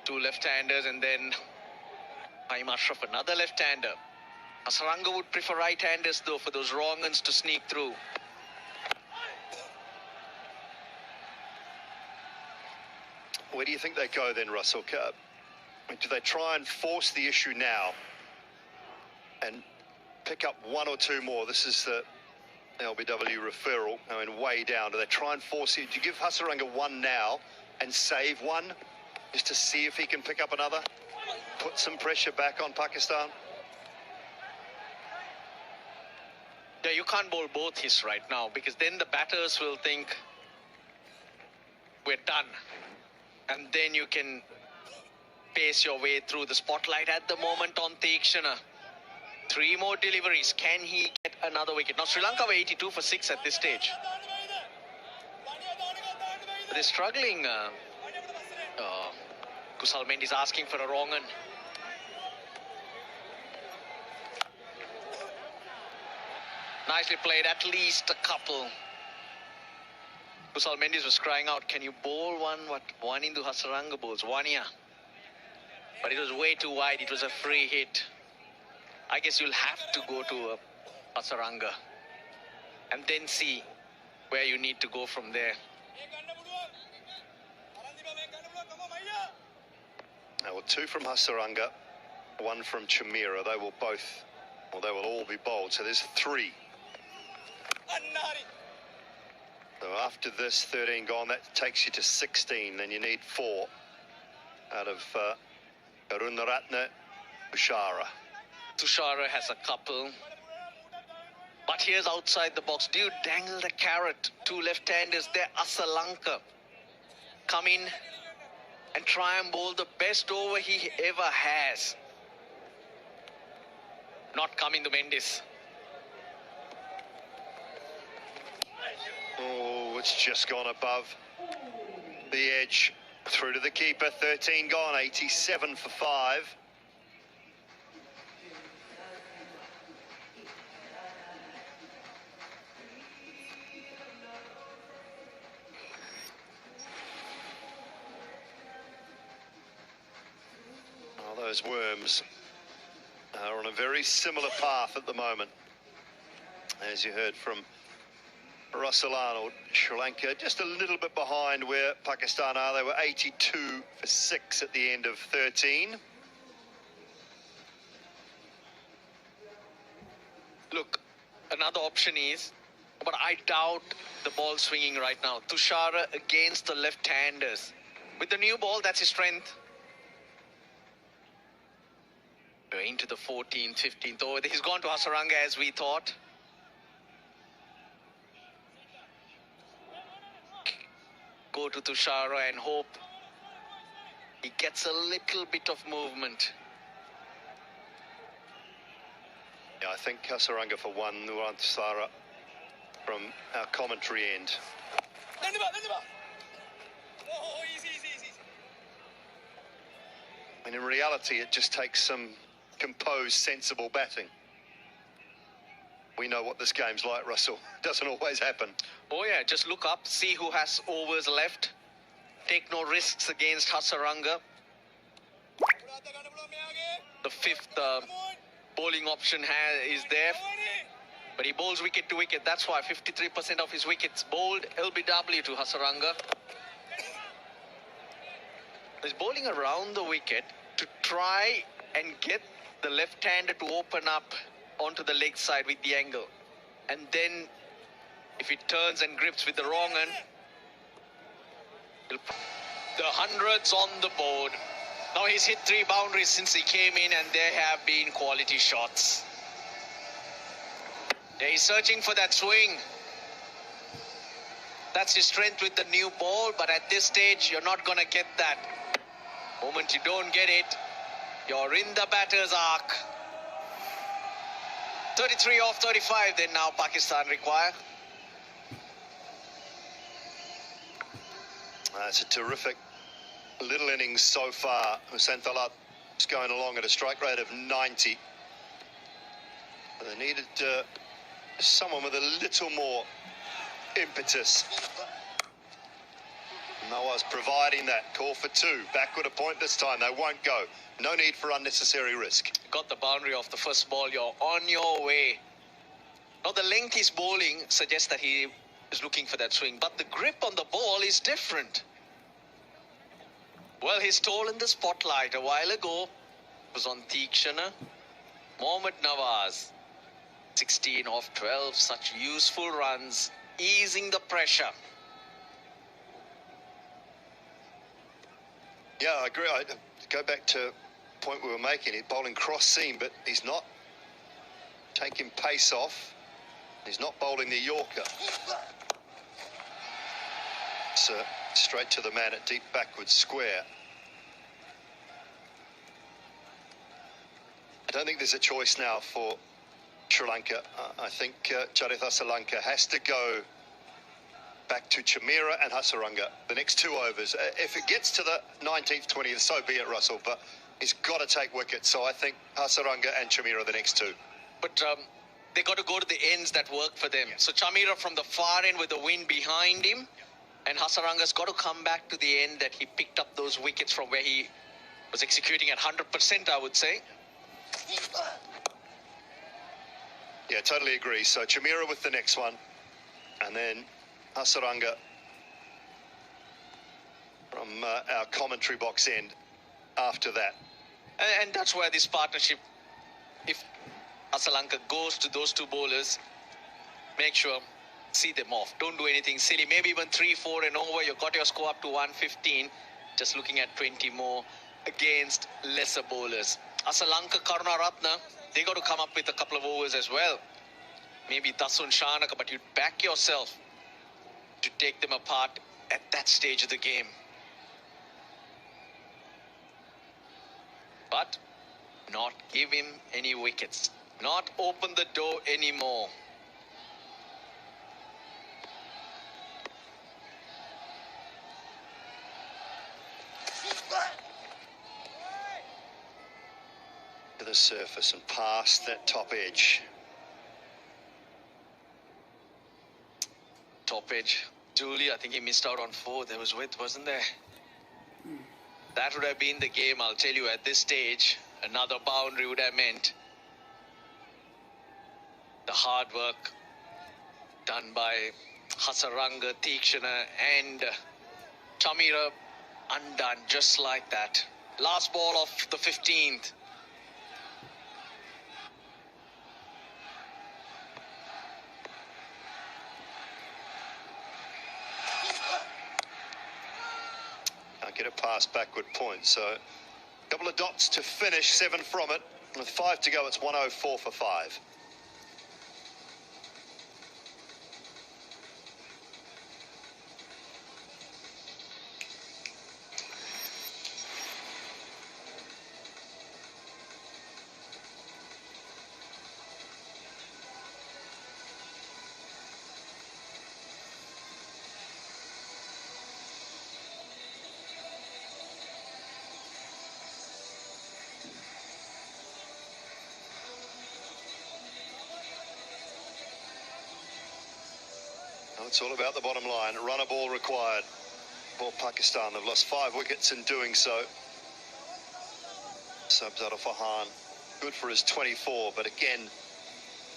2 left-handers and then Naeem Ashraf, another left-hander. Hasaranga would prefer right-handers though for those wrong ones to sneak through. Where do you think they go then, Russell? Do they try and force the issue now and pick up 1 or 2 more? This is the LBW referral. I mean, way down. Do they try and force it? Do you give Hasaranga 1 now and save 1 just to see if he can pick up another? Put some pressure back on Pakistan? Yeah, you can't bowl both his right now because then the batters will think we're done. And then you can pace your way through the spotlight at the moment on Deekshana. 3 more deliveries. Can he get another wicket? Now, Sri Lanka were 82 for 6 at this stage. They're struggling Kusal Mendis asking for a wrong one. Nicely played, at least a couple. Kusal Mendis was crying out, can you bowl one into Hasaranga bowls, one here. But it was way too wide, it was a free hit. I guess you'll have to go to Hasaranga and then see where you need to go from there. Now, well, 2 from Hasaranga, 1 from Chamira. They will all be bowled. So there's 3. So after this, 13 gone, that takes you to 16. Then you need 4 out of Karunaratne, Tushara. Tushara has a couple. But here's outside the box. Do you dangle the carrot? 2 left-handers there. Lanka come in and try and bowl the best over he ever has. Not coming to Mendis. Oh, it's just gone above the edge. Through to the keeper. 13 gone. 87 for 5. Those worms are on a very similar path at the moment. As you heard from Russell Arnold, Sri Lanka just a little bit behind where Pakistan are. They were 82 for 6 at the end of 13. Look, another option is, but I doubt the ball swinging right now. Tushara against the left-handers. With the new ball, that's his strength. Into the 14th, 15th over. He's gone to Hasaranga as we thought. Go to Tushara and hope he gets a little bit of movement. Yeah, I think Hasaranga for 1, Tushara from our commentary end. And in reality, it just takes some composed, sensible batting. We know what this game's like, Russell. Doesn't always happen. Oh yeah, just look up, see who has overs left. Take no risks against Hasaranga. The 5th bowling option is there. But he bowls wicket to wicket. That's why 53% of his wickets bowled LBW to Hasaranga. He's bowling around the wicket to try and get the left-hander to open up onto the leg side with the angle. And then if it turns and grips with the wrong end, the hundreds on the board. Now he's hit 3 boundaries since he came in, and there have been quality shots. He's searching for that swing. That's his strength with the new ball, but at this stage, you're not going to get that. Moment you don't get it, you're in the batter's arc. 33 off 35 then now Pakistan require. That's a terrific little innings so far. Hussain Talat is going along at a strike rate of 90. They needed someone with a little more impetus. Nawaz providing that. Call for 2. Backward a point this time. They won't go. No need for unnecessary risk. Got the boundary off the first ball. You're on your way. Now the length he's bowling suggests that he is looking for that swing. But the grip on the ball is different. Well, he's stolen the spotlight a while ago. It was on Teekshana. Mohammad Nawaz. 16 off 12. Such useful runs. Easing the pressure. Yeah, I agree. I go back to the point we were making. He's bowling cross seam, but he's not taking pace off. He's not bowling the Yorker. It's straight to the man at deep backward square. I don't think there's a choice now for Sri Lanka. I think Charitha Sri Lanka has to go back to Chamira and Hasaranga. The next 2 overs. If it gets to the 19th, 20th, so be it, Russell. But he's got to take wickets. So I think Hasaranga and Chamira are the next 2. But they got to go to the ends that work for them. So Chamira from the far end with the wind behind him. And Hasaranga's got to come back to the end that he picked up those wickets from where he was executing at 100%, I would say. Yeah, totally agree. So Chamira with the next one. And then Hasaranga from our commentary box end after that. And that's where this partnership, if Hasaranka goes to those 2 bowlers, make sure, see them off. Don't do anything silly. Maybe even 3-4 and over. You got your score up to 115. Just looking at 20 more against lesser bowlers. Hasaranka, Karunaratne, they got to come up with a couple of overs as well. Maybe Dasun Shanaka, but you'd back yourself to take them apart at that stage of the game. But not give him any wickets. Not open the door anymore. To the surface and past that top edge. Top edge. Dooley, I think he missed out on 4. There was width, wasn't there? That would have been the game, I'll tell you, at this stage. Another boundary would have meant the hard work done by Hasaranga, Tikshana and Chamira undone just like that. Last ball of the 15th. Get a pass backward point. So a couple of dots to finish, 7 from it. With 5 to go, it's 104 for 5. It's all about the bottom line. Run a ball required for Pakistan. They've lost 5 wickets in doing so. Subs out of Farhan. Good for his 24, but again,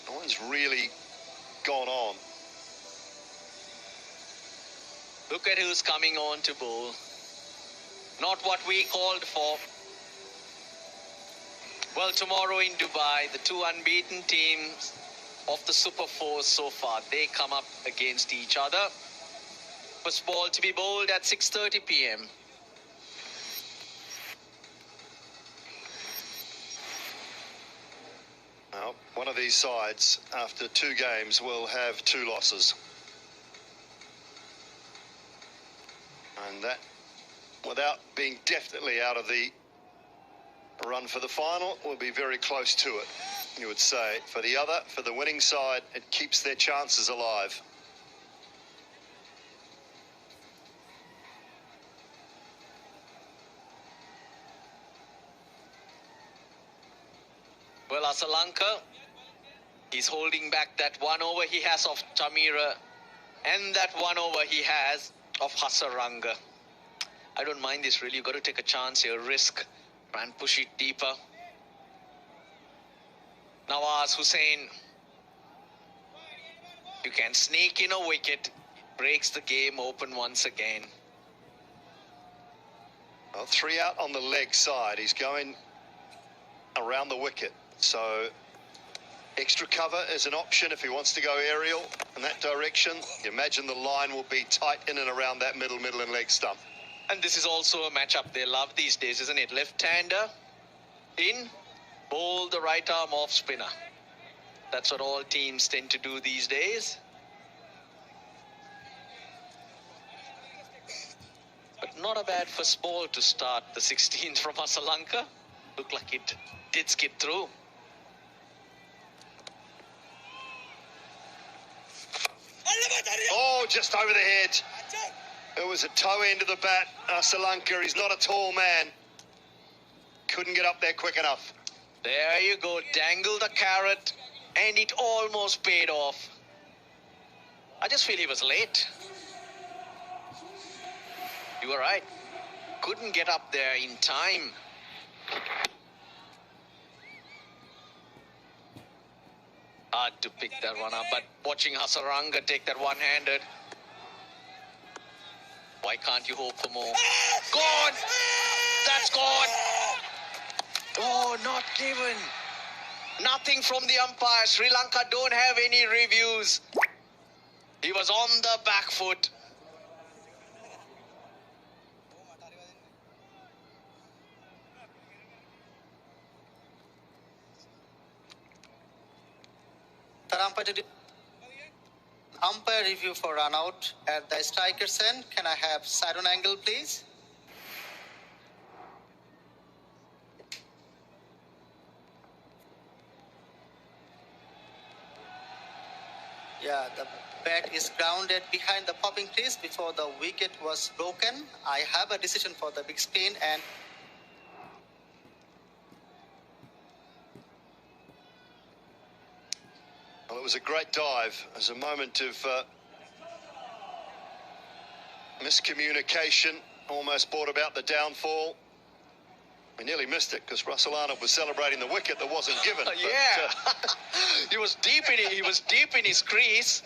no one's really gone on. Look at who's coming on to bowl. Not what we called for. Well, tomorrow in Dubai, the 2 unbeaten teams of the Super 4 so far, they come up against each other. First ball to be bowled at 6:30 p.m. Now, one of these sides, after 2 games, will have 2 losses. And that, without being definitely out of the run for the final, will be very close to it, you would say. For the other, for the winning side, it keeps their chances alive. Well, Lanka, he's holding back that 1 over he has of Chamira and that 1 over he has of Hasaranga. I don't mind this really. You've got to take a chance here, risk, try and push it deeper. Nawaz Hussain, you can sneak in a wicket, breaks the game open once again. Well, 3 out on the leg side. He's going around the wicket. So extra cover is an option if he wants to go aerial in that direction. You imagine the line will be tight in and around that middle and leg stump. And this is also a matchup they love these days, isn't it? Left-hander in, bowl the right arm off spinner. That's what all teams tend to do these days. But not a bad first ball to start the 16th from Lanka. Looked like it did skid through. Oh, just over the head. It was a toe end of the bat. Sri Lanka, he's not a tall man. Couldn't get up there quick enough. There you go, dangle the carrot, and it almost paid off. I just feel he was late. You were right. Couldn't get up there in time. Hard to pick that one up, but watching Hasaranga take that one-handed. Why can't you hope for more? Gone! That's gone! Oh, not given. Nothing from the umpire. Sri Lanka don't have any reviews. He was on the back foot. Umpire review for run out at the striker's end. Can I have side on angle, please? Yeah, the bat is grounded behind the popping crease before the wicket was broken. I have a decision for the big screen, and well, it was a great dive. It was a moment of miscommunication, almost brought about the downfall. We nearly missed it because Russellana was celebrating the wicket that wasn't given. Yeah, he was deep in it. He was deep in his crease.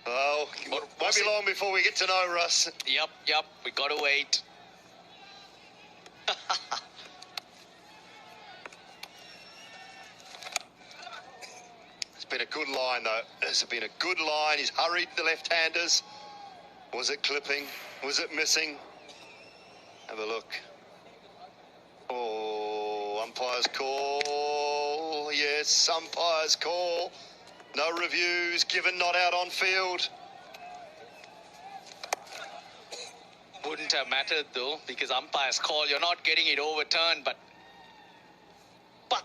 Well, won't be long before we get to know Russ. Yep. We got to wait. It's been a good line, though. It's been a good line. He's hurried the left-handers. Was it clipping? Was it missing? Have a look. Oh, umpire's call. Yes, umpire's call. No reviews given, not out on field. Wouldn't have mattered, though, because umpire's call, you're not getting it overturned, but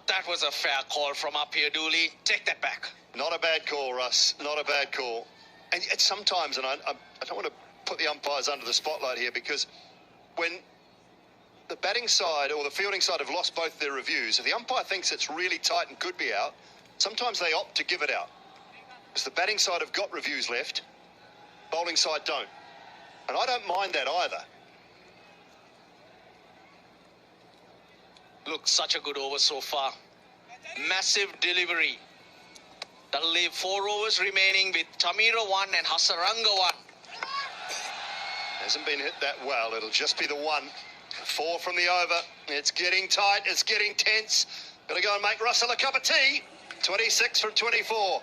that was a fair call from up here, Dooley. Take that back. Not a bad call, Russ. Not a bad call. And it's sometimes, and I don't want to put the umpires under the spotlight here, because when the batting side or the fielding side have lost both their reviews, if the umpire thinks it's really tight and could be out, sometimes they opt to give it out. Because the batting side have got reviews left, bowling side don't. And I don't mind that either. Look, such a good over so far. Massive delivery. That'll leave 4 overs remaining with Tamira 1 and Hasaranga 1. Hasn't been hit that well. It'll just be the 1. 4 from the over. It's getting tight. It's getting tense. Got to go and make Russell a cup of tea. 26 from 24.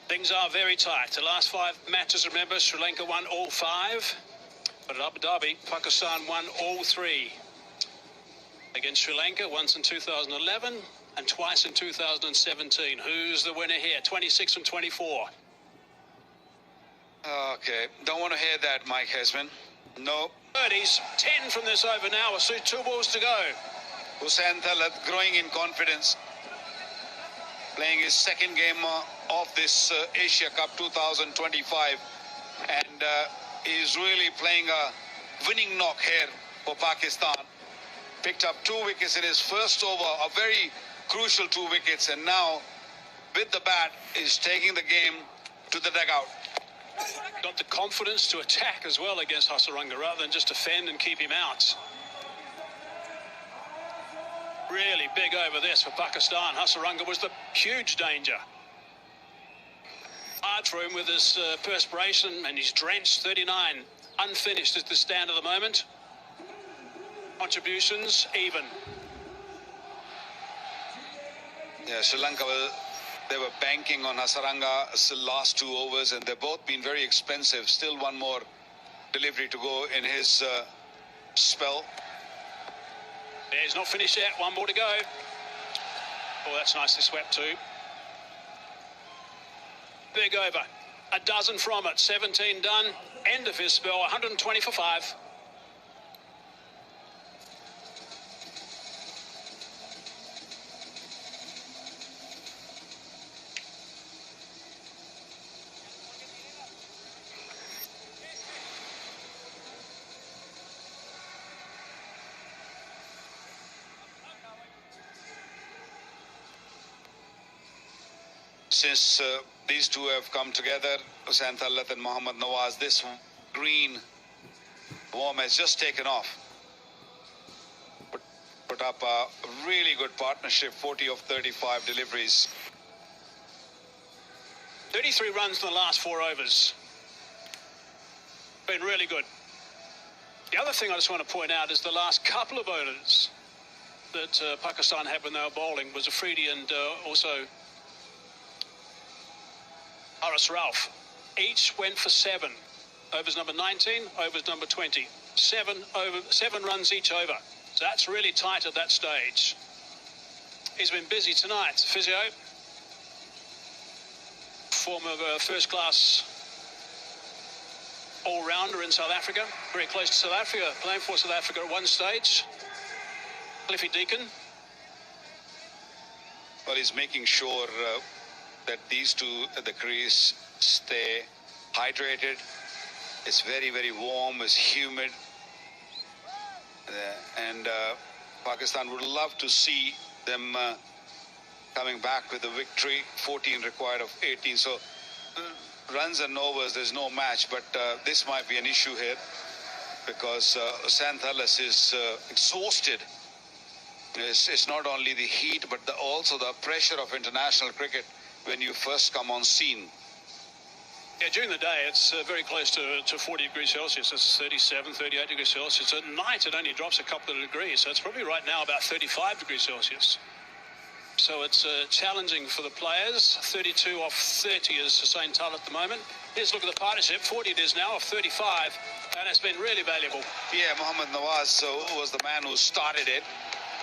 Things are very tight. The last 5 matches, remember, Sri Lanka won all 5. But at Abu Dhabi, Pakistan won all 3. Against Sri Lanka, once in 2011 and twice in 2017. Who's the winner here? 26 and 24. Okay, don't want to hear that, Mike Hesman. No. Birdies, 10 from this over now. We'll see 2 balls to go. Hussain Thalat growing in confidence. Playing his second game of this Asia Cup 2025. And he's really playing a winning knock here for Pakistan. Picked up 2 wickets in his first over, a very crucial 2 wickets. And now, with the bat, is taking the game to the dugout. Got the confidence to attack as well against Hasaranga rather than just defend and keep him out. Really big over this for Pakistan. Hasaranga was the huge danger. Hard for him with his perspiration, and he's drenched. 39 unfinished is the stand at the moment. Contributions even. Yeah, Sri Lanka, they were banking on Hasaranga's last 2 overs, and they've both been very expensive. Still one more delivery to go in his spell. Yeah, he's not finished yet. 1 more to go. Oh, that's nicely swept too. Big over. 12 from it. 17 done. End of his spell. 120 for 5. Since these two have come together, Hussain Thallat and Mohammad Nawaz, this green worm has just taken off. Put up a really good partnership, 40 of 35 deliveries. 33 runs in the last 4 overs. Been really good. The other thing I just want to point out is the last couple of overs that Pakistan had when they were bowling was Afridi and also Rauf. Each went for 7. Overs number 19, overs number 20. 7 runs each over. So that's really tight at that stage. He's been busy tonight. Physio, former first-class all-rounder in South Africa. Very close to South Africa, playing for South Africa at one stage. Cliffy Deacon. Well, he's making sure that these two at the crease stay hydrated. It's very, very warm, it's humid. And Pakistan would love to see them coming back with a victory. 14 required of 18. So runs and overs, there's no match. But this might be an issue here because Hussain Thallat is exhausted. It's not only the heat, but also the pressure of international cricket when you first come on scene. Yeah, during the day, it's very close to 40 degrees Celsius. It's 37, 38 degrees Celsius. At night, it only drops a couple of degrees. So it's probably right now about 35 degrees Celsius. So it's challenging for the players. 32 off 30 is Hussain Thallat at the moment. Here's a look at the partnership. 40 it is now off 35. And it's been really valuable. Yeah, Mohammad Nawaz was the man who started it.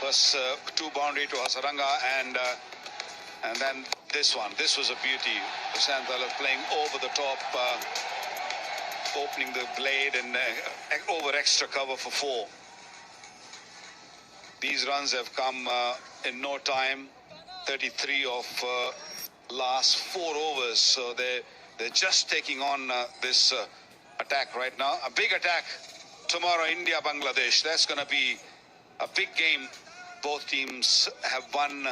First 2 boundary to Hasaranga and then this one. This was a beauty. Hussain Thallat playing over the top, opening the blade and over extra cover for 4. These runs have come in no time. 33 of last 4 overs. So they're just taking on this attack right now. A big attack tomorrow, India-Bangladesh. That's going to be a big game. Both teams have won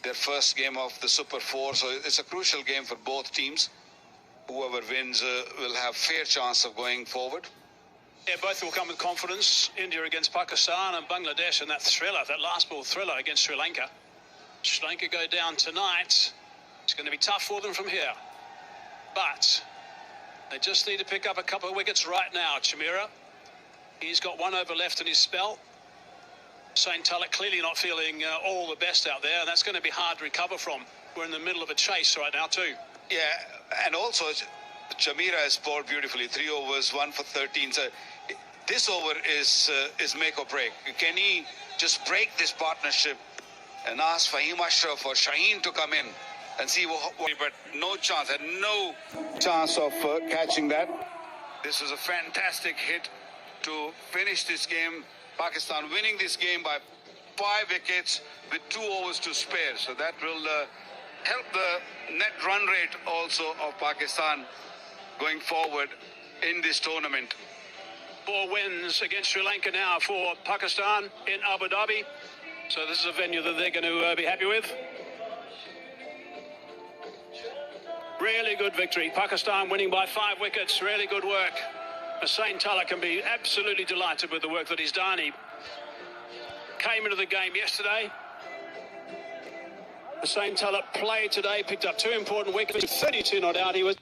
their first game of the Super 4, so it's a crucial game for both teams. Whoever wins will have fair chance of going forward. Yeah, both will come with confidence. India against Pakistan and Bangladesh and that thriller, that last ball thriller against Sri Lanka. Sri Lanka go down tonight. It's going to be tough for them from here. But they just need to pick up a couple of wickets right now. Chamira, he's got 1 over left in his spell. Hussain Thallat clearly not feeling all the best out there, and that's going to be hard to recover from. We're in the middle of a chase right now too. Yeah, and also Chamira has bowled beautifully. 3 overs, 1 for 13. So this over is make or break. Can he just break this partnership and ask Fahim Ashraf or Shaheen to come in and see what? But no chance, had no chance of catching that. This was a fantastic hit to finish this game. Pakistan winning this game by 5 wickets with 2 overs to spare. So that will help the net run rate also of Pakistan going forward in this tournament. 4 wins against Sri Lanka now for Pakistan in Abu Dhabi. So this is a venue that they're going to be happy with. Really good victory. Pakistan winning by 5 wickets. Really good work. Hussain Thallat can be absolutely delighted with the work that he's done. He came into the game yesterday. Hussain Thallat played today, picked up 2 important wickets, 32 not out. He was